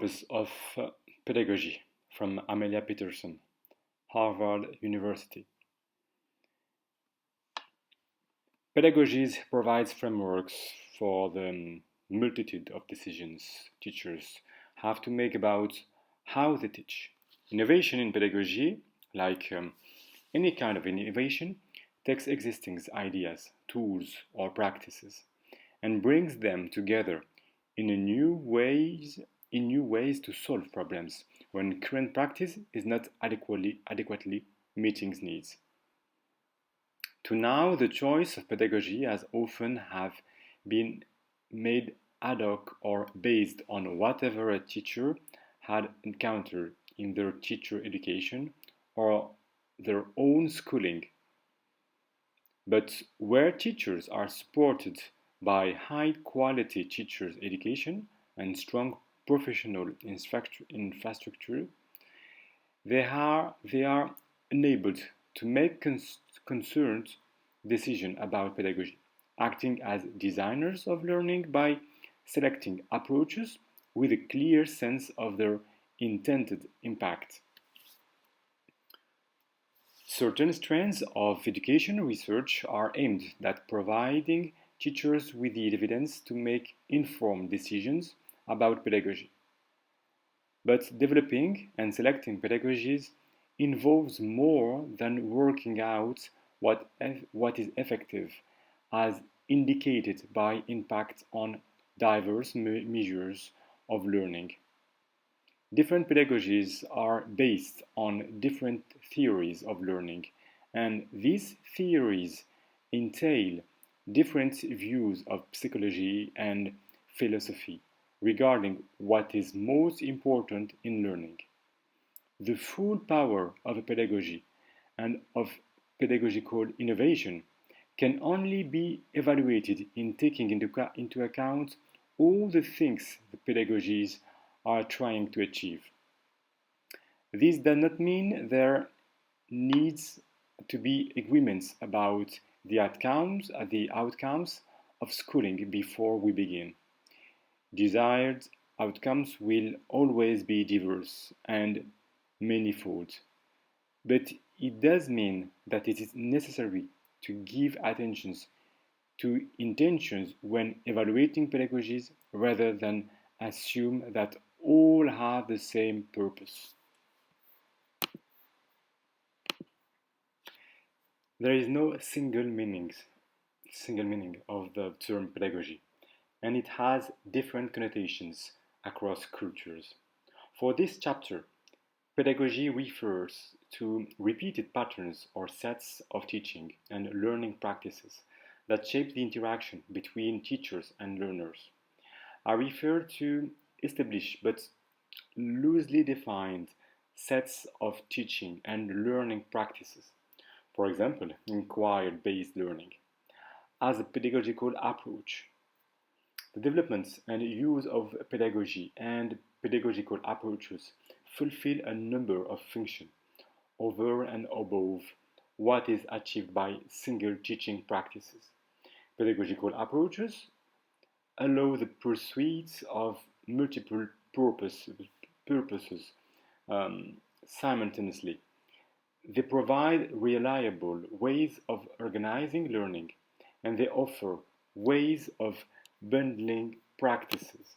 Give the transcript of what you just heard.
Purpose of Pedagogy from Amelia Peterson, Harvard University. Pedagogy provides frameworks for the multitude of decisions teachers have to make about how they teach. Innovation in pedagogy, like any kind of innovation, takes existing ideas, tools, or practices and brings them together in new ways to solve problems when current practice is not adequately meeting needs. To now, the choice of pedagogy has often have been made ad hoc or based on whatever a teacher had encountered in their teacher education or their own schooling. But where teachers are supported by high quality teachers education and strong professional infrastructure, they are enabled to make concerned decisions about pedagogy, acting as designers of learning by selecting approaches with a clear sense of their intended impact. Certain strands of education research are aimed at providing teachers with the evidence to make informed decisions about pedagogy. But developing and selecting pedagogies involves more than working out what is effective, as indicated by impact on diverse measures of learning. Different pedagogies are based on different theories of learning, and these theories entail different views of psychology and philosophy regarding what is most important in learning. The full power of a pedagogy and of pedagogical innovation can only be evaluated in taking into account all the things the pedagogies are trying to achieve. This does not mean there needs to be agreements about the outcomes of schooling before we begin. Desired outcomes will always be diverse and manifold, but it does mean that it is necessary to give attention to intentions when evaluating pedagogies rather than assume that all have the same purpose. There is no single meaning of the term pedagogy, and it has different connotations across cultures. For this chapter, pedagogy refers to repeated patterns or sets of teaching and learning practices that shape the interaction between teachers and learners. I refer to established but loosely defined sets of teaching and learning practices, for example, inquiry-based learning, as a pedagogical approach. The development and use of pedagogy and pedagogical approaches fulfill a number of functions over and above what is achieved by single teaching practices. Pedagogical approaches allow the pursuit of multiple purposes simultaneously. They provide reliable ways of organizing learning, and they offer ways of bundling practices.